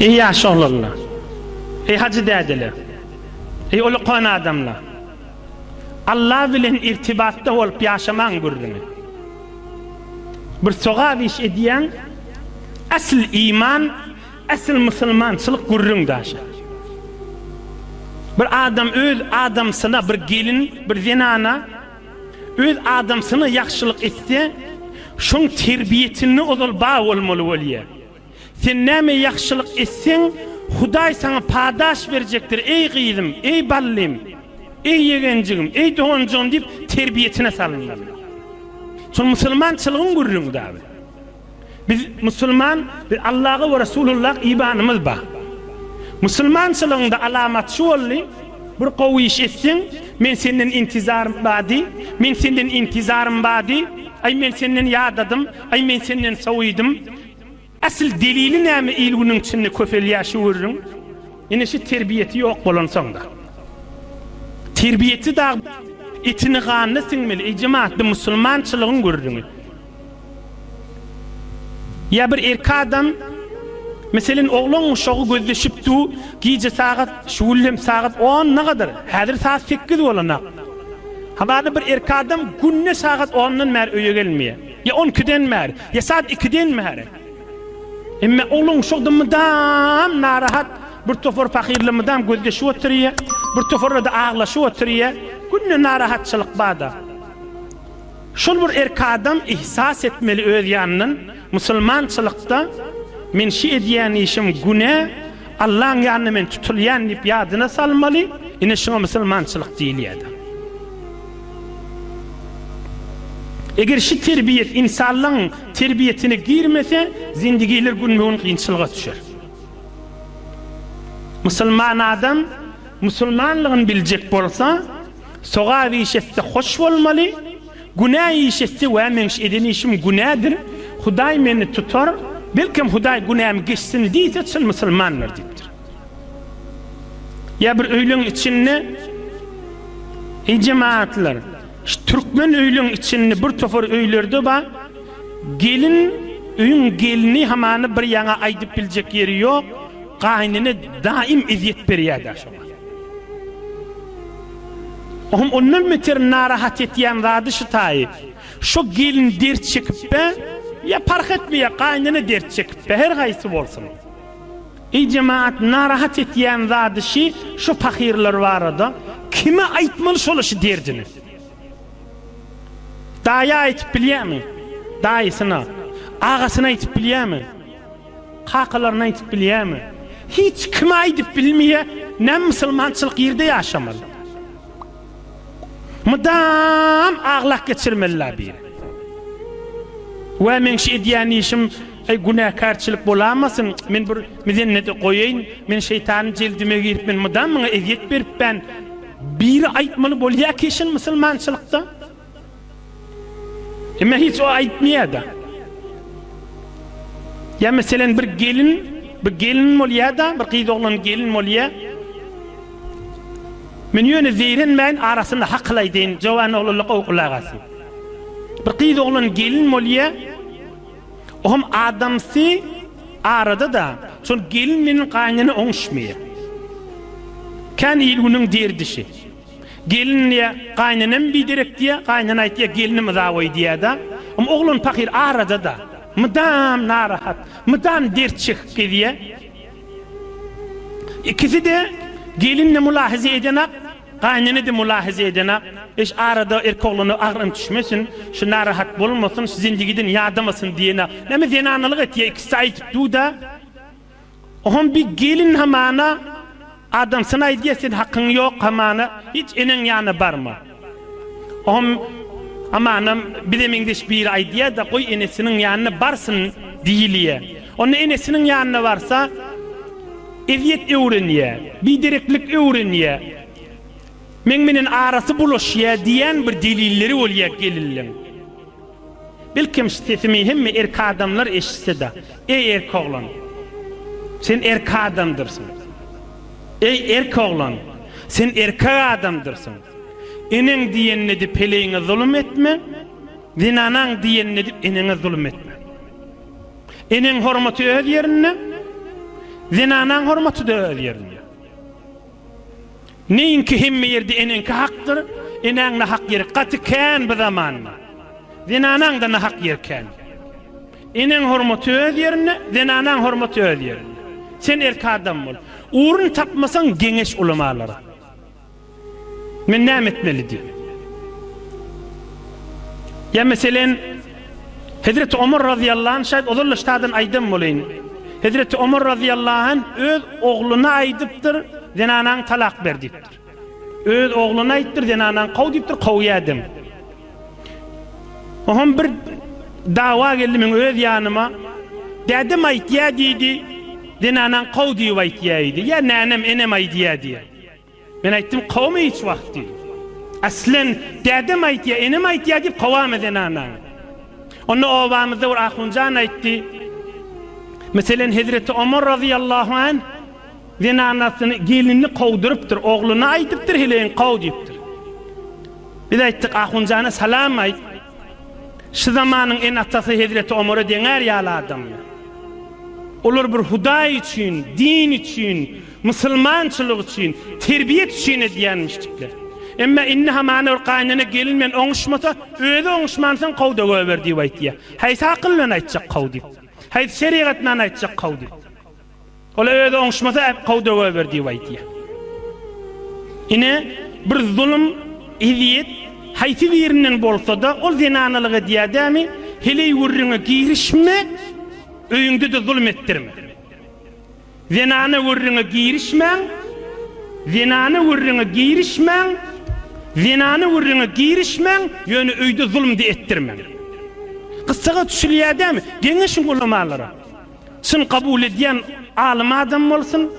Ey yaşoğlular. Ey hacı dädiler. Ey uluqan adamlar. Allah bilen irtibatda olup yaşaman gurrunu. Bir soğa iş ediyen asıl iman, asıl musulmançılık gurrun daşa. Bir adam öz adamsına bir gelin, bir zinana öz adamsına yaxşılık etse, şun terbiyetini ozul bağ olmalı oluyor. Sen näme yaxşılık etsen, Huday sana padaş verecektir. Ey kıydım, ey ballim, ey yegencigim, ey doğuncum deyip terbiyetine salınlar. Son musulmançılığın gurrun da abi. Biz Müslüman, Allah'a ve Resulullah imanımız var. Müslümançılığın da alamat şu oldu. Bir kovu iş etsin, men senden intizarım badi, men senden intizarım badi, ay men senden yadadım, ay men senden savuydım. Asıl delili näme ilgunun içinde köfeli yaşıvırın? Yine şu terbiyeti yok bolansan da. Terbiyeti da etini kanını sinmeli. Ey cemaat, bir musulmançılığın görürünü. Ya bir erkek adam, mesela oğlun uşağı gözleşipti, gece saat, şuullem saat 10 ne kadar? Hadir saat 8 olana. Havada bir erkek adam günne saat 10'dan mer öye gelmeye. Ya 12'den mer, ya saat 2'den mer. Emme oğlun uşağı mıdam narahat, bir tofor fakirli mıdam gözleşi oturuyor, bir tofor da ağlaşı oturuyor, günne narahatçılık bağda. Şol bir erkek adam ihsas etmeli öz yanının, musulmançılıkta, men şi ediyen işim güne, Allah'ın yanına men tutulayan deyip yadına salmalı, yine şuna musulmançılık değil ya da. Eğer şu terbiyet, insanlığın terbiyetine girmese, zindigiler günmeğin kıyınçılığa düşer. Müslüman adam, Müslümanlığın bilecek bolsa, soğa işetse hoş olmalı, günah işetse ve menş eden işim günahdır, Huday beni tutar, belki Huday günahımı geçsin deyse, çıl Müslümanlar deyiptir. Ya bir öylün içinde, ey cemaatler, Türkmen öylün içinde bir tofor öylerde ba, gelin, öyün gelini hamanı bir yana aydıp bilecek yeri yok, kaynını daim eziyet beriyada şuna. Ondan meter narahat etiyen radı şu tayi. Şu gelin dert çekip be, ya fark etmeye kaynını dert çekip be, her gaysi olsun. Ey cemaat, narahat etiyen radı şu fakirler var da, kime aytmalı şoluşu derdini? Daya aytıp biliyor mu? Dayısına, ağasına aytıp biliyor mu? Kakalarına aytıp biliyor mu? Hiç kime aytıp bilmeye, ne musulmançılık yerde yaşamalı. Mıdam ağlak geçirmeliler bir. Ve men şey ediyen işim günahkarçılık bulamasın, men bir mizenneti koyayım, men şeytanın cildime girip, men mıdam bana eziyet verip ben bir aytmalı bolya keşin musulmançılıkta. Ama hiç o aytmaya da. Ya mesela bir gelin molya da, bir kıyız oğlan gelin molya, men yöne zeyrenmeyin arasında haqlaydeyin, cavan oğluluqa okulağası. Bir kıyız oğlan gelin molya, oğum adamsı arada da, son gelin menin kaynını onuşmaya. Kan ilgunun derdişi. Gelin ya kaynanım bidirek diye, kaynan ayt ya gelinim zavay diye da, ama oğlun fakir arada da, mıdam narahat, mıdam dert çıkıp diye. İkisi de gelinle mülahize edenek, kaynanı da mülahize edenek, iş arada erkoğlunu ağrım düşmesin, şu narahat bulunmasın, şu zindigiden yardamasın diyene. Nemi zenanılık et ya, ikisi aytıp da, oğlum bir gelin hamana, adam sana aydiyesin hakkın yok hamana, hiç enin yanı barma. Oğlum, amanam, bilemendiş bir aydiye da koy enesinin yanına barsın diyiliye. Onun enesinin yanına varsa, eziyet öğreniye, bidireklik öğreniye, menmenin arası buluşuya diyen bir delilleri oluyor gelirler. Belki sesimi hem erkek adamlar eşitse de, ey erkek oğlan, sen erkek adamdırsın. Ey erkek oğlan, sen erkek adamdırsın. Enin diyenine de peleğine zulüm etme, zinanan diyenine de enine zulüm etme. Enin hürmeti öz yerine, Zinanan hormaty da öz ýerinde. Neyinki hemme yerde enenki haktır, enenle hak yeri katı kän bu zaman. Zinanan da hak yer kän. Enen hormaty öz yerine, zinanan hormaty öz yerine. Sen erki adam bol. Uğrun tapmasan geňeş ulamalara. Men näme etmeli diýip. Ya meselen Hazreti Ömer radıyallahu anh şayet olurla ştadan aydın bolayın. Hazreti Ömer radıyallahu anh öz oğluna aydıptır, zinanan talak berdiptir. Öz oğluna aydıptır, zinanan qawdiptir, qawyadım. Ohun bir dava geldi men öz yanıma. Dedim aytya diýdi, zinanan qawdi aytya idi. Ya nanem enem aytya diýdi. Ben aytdım qawmy hiç wagt diýdi. Aslen dedim aytya enem aytya diýip qawam zinanan. Onu ovamızda bir ahuncan aytdy. Meselen Hazreti Ömer radıyallahu anh zinanasyny gelinini qawdyrypdyr, oğluna aydypdyr, heleň qawdypdyr. Biz aytdyk ahuncana salam ayt. Şu zamanyň en atasy Hazreti Ömer'e deňär ýaly adam. Olar bir Hudaý üçin, din üçin, musulmançylyk üçin, terbiýet üçin diýenmişdikler. Emma inni hamana urqanyna gelinmen oňuşmasa, öýde oňuşmansan qawda göber diýip aýtdy. Haýsy akyllan aýtjak qawdy. Haýsy şeriatdan aýtjak qawdy. Ola öýde oňuşmasa qawda göber diýip aýtdy. Ine bir zulm, idiýet haýsy birinden bolsa da ol zinanalygy diýädämi, hele wurruna girişme, öýüňde de zulm etdirme. Zinana wurruna girişmeň, zinana wurruna girişmeň, zinany wurruna girişmeň, ýöne öýde zulmdy etdirmeň. Kıssaga düşülýärmi? Geňeşiň ulamalara. Şun kabul edýän alim adam bolsun,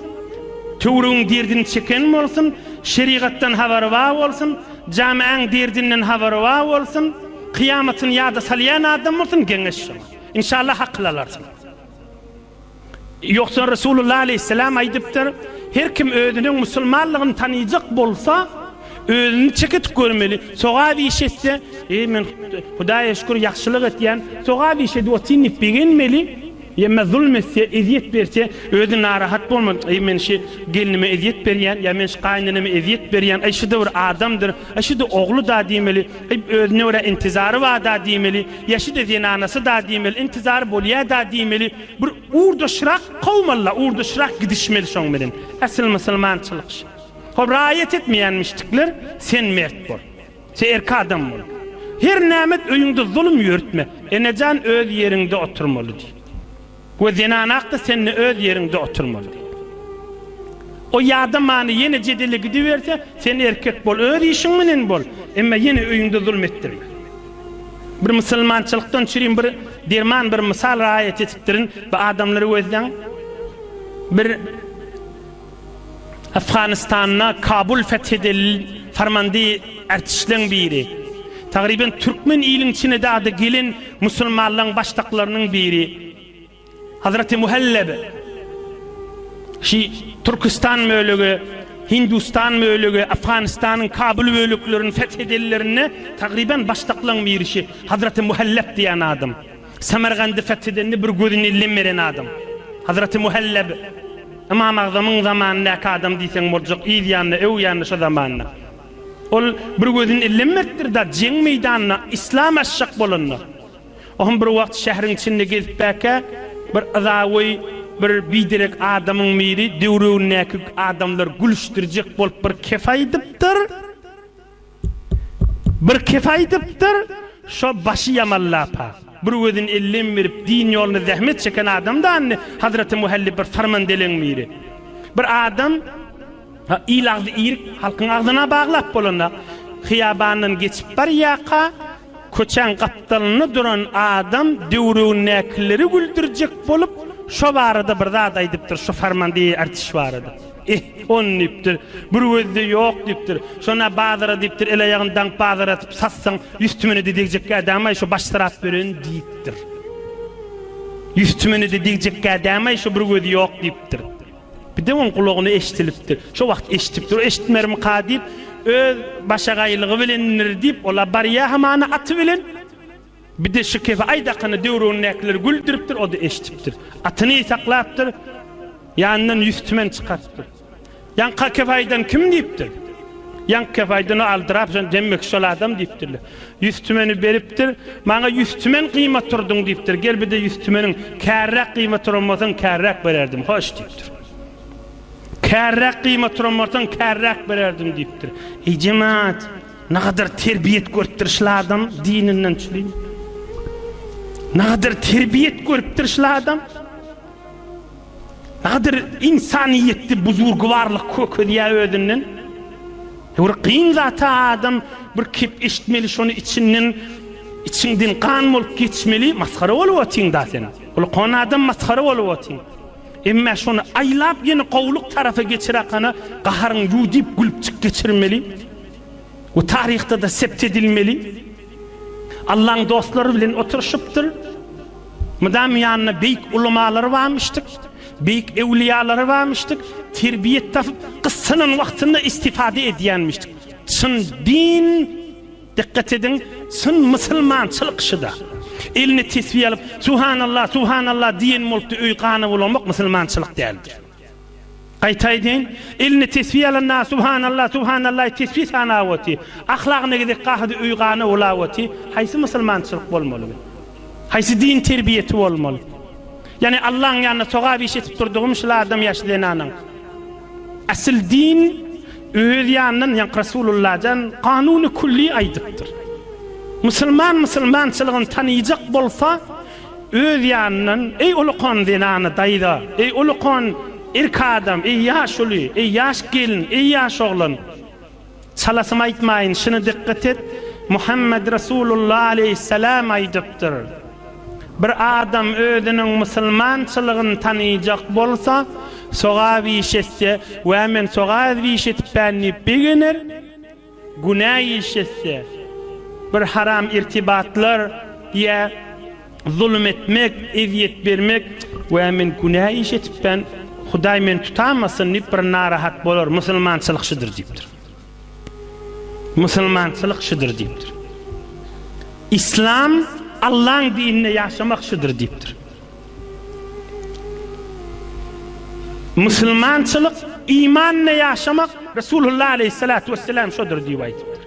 töwrüň derdini çeken bolsun, şeriatdan habary bar bolsun, jamiň derdinden habary bar bolsun, kıyamatyny ýada salýan adam bolsun geňeşiň. İnşallah haklarsın. Yoksa Resulullah aleyhisselam aýdypdyr, her kim özüniň musulmanlygyny tanıyjak bolsa, özünü çekip görmeli. Soğa bir işetse, men Hudaýa şükür ýakşylyk etýän, soğa bir işe dotinip begenmeli. Ýa-da zulmetse, eziyet berse, özü narahat bolmaly. Men şu gelinime eziyet berýän, ýa men şu gaýnanyma eziyet berýän, şu da bir adamdyr, şu da oglu da diýmeli, özüne göre intizary bar da diýmeli, ýa şu da zinanasy da diýmeli, intizary bolýar da diýmeli. Bir urdaşrak gowmalla, urdaşrak gidişmeli şoň bilen. Asyl musulmançylyk. Hop raýat etmeýänmişdikler, sen mert bol. Sen erki adam bol. Her nämet öýüňde zulm ýörtme. Enejan öz ýerinde oturmaly. Bu zinanak da seni öz ýerinde oturmaly. O ýada many ýene jedeli gidiberse, sen erkek bol, öz işiň menen bol. Emma ýene öýüňde zulm etdirme. Bir musulmançylykdan çyryň bir derman bir misal raýat etipdirin, bu adamlary gözden bir Afganistan'a Kabul fethedil farmandy ertişleň biri. Tagriben Türkmen iliň içine de adı gelin musulmanlaryň başlaklarynyň biri. Hazreti Muhalleb. Şi Türkistan möylügi, Hindistan möylügi, Afganistanyň Kabul bölüklerini fethedillerine tagriben başlaklaryň birisi. Hazreti Muhalleb diýen adam. Samarqandy fethedende bir gözüni illenmeren adam. Hazreti Muhalleb. İmam Azam'ın zamanındaki adam diýsen bolajak, ýa ýanly, öw ýanly şu zamanna. Ol bir gözüni illenmerdir da jeň meýdanyna islam aşşak bolanlar. Ohum bir wagt şähriň içinde gezip bäke bir azawy bir bidirek adamyň miri döwründäki adamlar gülüşdirjek bolup bir kefaýdypdyr. Bir kefaýdypdyr, şo başy ýamallapa. Bir gözüni illen berip din ýolyny zähmet çeken adamdan Hazreti Muhallib bir farmandeleň miri. Bir adam ilagdy irik halkyň agzyna baglap bolanda hyýabanyň geçip bar ýaka köçen gapdalyny duran adam döwründäkileri güldürjek bolup şo barada bir zat aýdypdyr, şo farmandy artiş barada. On dipdir, bir gözde ýok dipdir. Şona bazara dipdir, ele ýagyndan bazara atyp satsaň ýüstümini diýjek adamay şo baştarat beren diýipdir. Ýüstümini diýjek adamay şo bir gözde ýok dipdir. Bir de on kulagyny eşitilipdir. Şo wagt eşitipdir, eşitmerim qadyp öz başagaýlygy bilendir diýip ola barya hamany aty bilen. Bir de şu kefe aydakyny döwründäkiler güldüripdir, o da eşitipdir. Atyny saklapdyr. Yandan 100 tümen çıkarttı. Yanka kefaydan kim deyiptir? Yanka kefaydan aldırap demek şol adam deyiptir. 100 tümeni beriptir. Bana 100 tümen kıymet turdun deyiptir. Gel bir de 100 tümenin kärrak kıymet olmasan kärrak bererdim. Hoş deyiptir. Kärrak kıymet olmasan kärrak bererdim deyiptir. Ey cemaat, ne kadar terbiyet görüptir adam dininden çüleyim. Ne kadar terbiyet görüptir adam. Ne kadar insaniyetli buzurguvarlık köküdiye ödünden. Bir kıyın zata adam bir kip işitmeli şonu içinden kan olup geçmeli, maskara olup otin da sen. Olu konu adam maskara olup otin. Emme şonu aylap yeni kovluk tarafa geçirakana qaharın yudip gülüpçük geçirmeli. O tarihte de sept edilmeli. Allah'ın dostları bilen oturuşuptur. Mıdam yanına beyik ulamaları varmıştık. Beyik evliyaları varmıştık. Terbiyet tafıp kıssının vaktinde istifade ediyenmiştik. Çın din, dikkat edin, çın Müslümançılık şıda. Elini tesbih alıp Subhanallah, Subhanallah diyen molukta öyqanı olmak Müslümançılık değildir. Qaytaydın, elini tesbih alanna Subhanallah, Subhanallah tesbih sanavati. Ahlakına gidip qahdı öyqanı olavati. Haysi Müslümançılık olmalı. Haysi din terbiyeti olmalı. Yani Allah'ın yanına soğa bir şey tutturduğum şıla adam yaşlayananın. Asıl din öz yanının yani Resulullah'dan kanunu kulli aydıktır. Müslümançılığın tanıyacak bolsa öz yanının ey ulukan zinanı dayda, ey ulukan erk adam, ey yaş ulu, ey yaş gelin, ey yaş oğlan. Çalasım aytmayın, şunu dikkat et. Muhammed Resulullah aleyhisselam aydıktır. Bir adam özünün Müslümançılığını tanıyacak bolsa, soğa vişetse ve men soğa vişetip beni beginir, günah işetse, bir haram irtibatlar ya zulüm etmek, eziyet vermek ve men günah işetip ben Huday men tutamasın nip bir narahat bolur. Müslümançılık şıdır deyiptir. Müslümançılık şıdır deyiptir. İslam Allah'ın dinine yaşamak şıdır deyiptir. Müslümançılık imanla yaşamak Resulullah aleyhissalatu vesselam şudur deyiptir.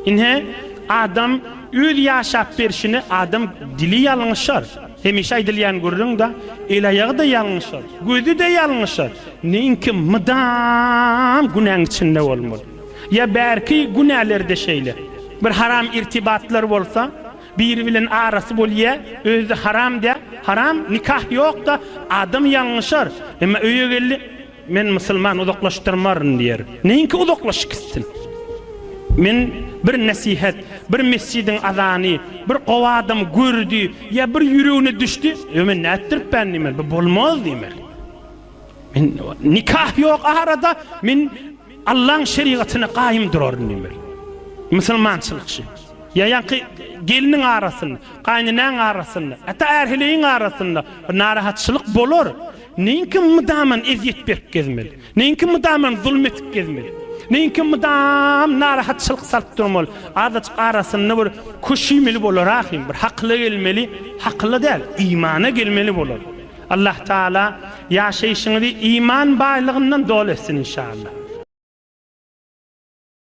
İnhe adam öz yaşap berişini adam dili yalınışar. Hemişe aydılayan görürün da el ayağı da yalınışar. Gözü de yalınışar. Neyinki mıdam günahın içinde olmalı. Ya belki günahlarda şeyler. Bir haram irtibatlar olsa bir bilen arası bolya özü haram da haram nikah yok da adam yanlışar. Ama öyle geldi men Müslüman uzaklaştırmarın diyer. Neyinki uzaklaşık istin. Men bir nasihat, bir mescidin azanı, bir qovadım gördü ya bir yüreğine düştü. Men ne ettirip ben demel, bu bolmaz demel. Men nikah yok arada men Allah'ın şeriatına qaim durarım demel. Müslümançılık şey. Ya yankı gelinin arasında, kaynının arasında, hatta erheleyin arasında narahatçılık bolur. Neyinki müdaman eziyet berip gezmeli. Neyinki müdaman zulmetip gezmeli. Neyinki müdam narahatçılık salıp durmalı. Azıcık arasında bir kuşimeli bolur ahim. Bir haklı gelmeli, haklı değil, imana gelmeli bolur. Allah Teala yaşayışını iman bağlılığından dolu etsin inşallah.